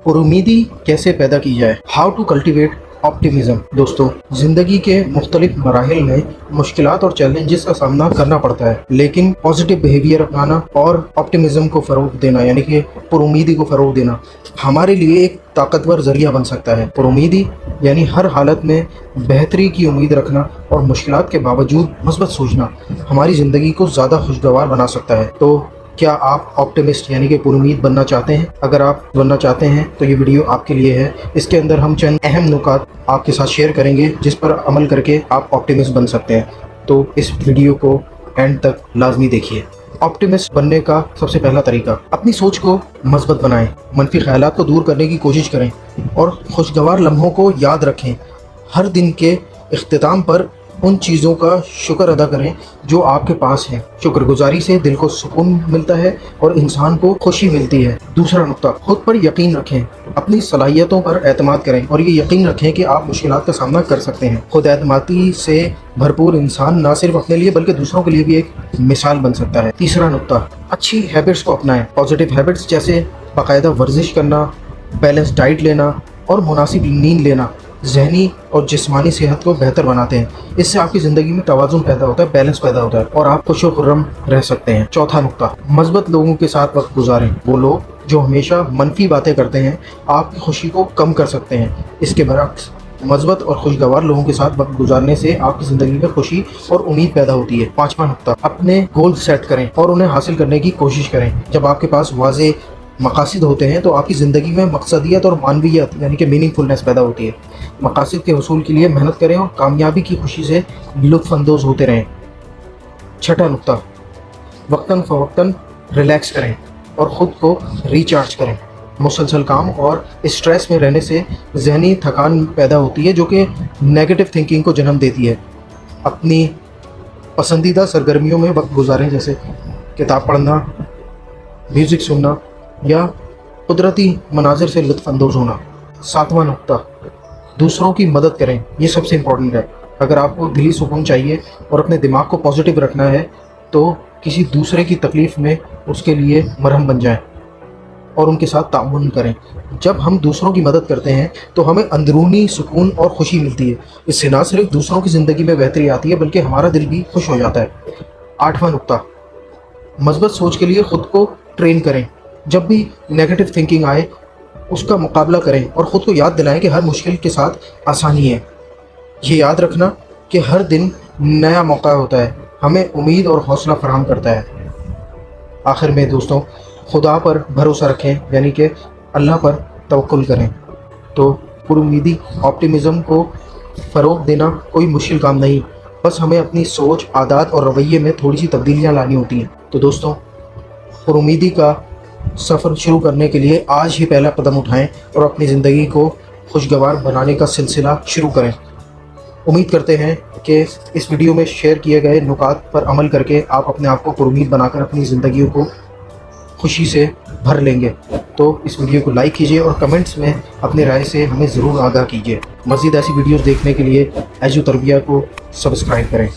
पुरुमीदी कैसे पैदा की जाए, हाउ टू कल्टिवेट ऑप्टिमिज्म। दोस्तों, ज़िंदगी के मुख्तलिफ मराहिल में मुश्किलात और चैलेंजेस का सामना करना पड़ता है, लेकिन पॉजिटिव बिहेवियर अपनाना और ऑप्टिमिज्म को फ़रोग देना यानी कि पुरुमीदी को फ़रोग देना हमारे लिए एक ताकतवर ज़रिया बन सकता है। पुरुमीदी यानी हर हालत में बेहतरी की उम्मीद रखना और मुश्किलात के बावजूद मुस्बत सोचना हमारी ज़िंदगी को ज़्यादा खुशगवार बना सकता है। तो क्या आप ऑप्टिमिस्ट यानी कि पुरुमीद बनना चाहते हैं? अगर आप बनना चाहते हैं तो ये वीडियो आपके लिए है। इसके अंदर हम चंद अहम नुकात आपके साथ शेयर करेंगे जिस पर अमल करके आप ऑप्टिमिस्ट बन सकते हैं। तो इस वीडियो को एंड तक लाजमी देखिए। ऑप्टिमिस्ट बनने का सबसे पहला तरीका, अपनी सोच को मजबूत बनाएं, मनफी ख्यालात को दूर करने की कोशिश करें और खुशगवार लम्हों को याद रखें। हर दिन के इख्तिताम पर उन चीज़ों का शुक्र अदा करें जो आपके पास हैं। शुक्रगुजारी से दिल को सुकून मिलता है और इंसान को खुशी मिलती है। दूसरा नुक्ता, खुद पर यकीन रखें, अपनी सलाहियतों पर एतमाद करें और ये यकीन रखें कि आप मुश्किलात का सामना कर सकते हैं। खुद एतमादी से भरपूर इंसान न सिर्फ अपने लिए बल्कि दूसरों के लिए भी एक मिसाल बन सकता है। तीसरा नुक्ता, अच्छी हैबिट्स को अपनाएं। पॉजिटिव हैबिट्स जैसे बाकायदा वर्जिश करना, बैलेंस डाइट लेना और मुनासिब नींद लेना ज़हनी और जिस्मानी सेहत को बेहतर बनाते हैं। इससे आपकी ज़िंदगी में तवाज़ुन पैदा होता है, बैलेंस पैदा होता है और आप खुश व खुर्रम रह सकते हैं। चौथा नुक्ता, मज़बूत लोगों के साथ वक्त गुजारें। वो लोग जो हमेशा मनफी बातें करते हैं आपकी खुशी को कम कर सकते हैं। इसके बरक्स मज़बूत और खुशगवार लोगों के साथ वक्त गुजारने से आपकी ज़िंदगी में खुशी और उम्मीद पैदा होती है। पाँचवा नुक्ता, अपने गोल सेट करें और उन्हें हासिल करने की कोशिश करें। जब आपके पास वाज़े मकासद होते हैं तो आपकी ज़िंदगी में मकसदियत और मानवीयत यानी कि मीनिंगफुलनेस पैदा होती है। मकासद के हसूल के लिए मेहनत करें और कामयाबी की खुशी से लुत्फ़अंदोज़ होते रहें। छठा नुक्ता, वक्तन फ़वक्तन रिलैक्स करें और ख़ुद को रिचार्ज करें। मुसलसल काम और स्ट्रेस में रहने से ज़हनी थकान पैदा होती है जो कि नेगेटिव थिंकिंग को जन्म देती है। अपनी पसंदीदा सरगर्मियों में वक्त गुजारें, जैसे किताब पढ़ना, म्यूज़िक सुनना या कुदरती मनाजिर से लुत्फ़अंदोज़ होना। सातवां नुक्ता, दूसरों की मदद करें। ये सबसे इम्पोर्टेंट है। अगर आपको दिली सुकून चाहिए और अपने दिमाग को पॉजिटिव रखना है तो किसी दूसरे की तकलीफ़ में उसके लिए मरहम बन जाएं और उनके साथ ताउन करें। जब हम दूसरों की मदद करते हैं तो हमें अंदरूनी सुकून और खुशी मिलती है। इससे ना सिर्फ दूसरों की ज़िंदगी में बेहतरी आती है बल्कि हमारा दिल भी खुश हो जाता है। आठवां नुक्ता, मज़बूत सोच के लिए ख़ुद को ट्रेन करें। जब भी नेगेटिव थिंकिंग आए उसका मुकाबला करें और ख़ुद को याद दिलाएं कि हर मुश्किल के साथ आसानी है। ये याद रखना कि हर दिन नया मौका होता है, हमें उम्मीद और हौसला फराहम करता है। आखिर में दोस्तों, खुदा पर भरोसा रखें यानी कि अल्लाह पर तवक्कुल करें। तो पुरुमीदी ऑप्टिमिज़म को फ़रोग देना कोई मुश्किल काम नहीं, बस हमें अपनी सोच, आदत और रवैये में थोड़ी सी तब्दीलियाँ लानी होती हैं। तो दोस्तों, पुरुमीदी का सफ़र शुरू करने के लिए आज ही पहला कदम उठाएं और अपनी ज़िंदगी को खुशगवार बनाने का सिलसिला शुरू करें। उम्मीद करते हैं कि इस वीडियो में शेयर किए गए नुकात पर अमल करके आप अपने आप को पुरुमीद बनाकर अपनी ज़िंदगी को खुशी से भर लेंगे। तो इस वीडियो को लाइक कीजिए और कमेंट्स में अपनी राय से हमें ज़रूर आगाह कीजिए। मज़ीद ऐसी वीडियोज़ देखने के लिए एजू तरबिया को सब्सक्राइब करें।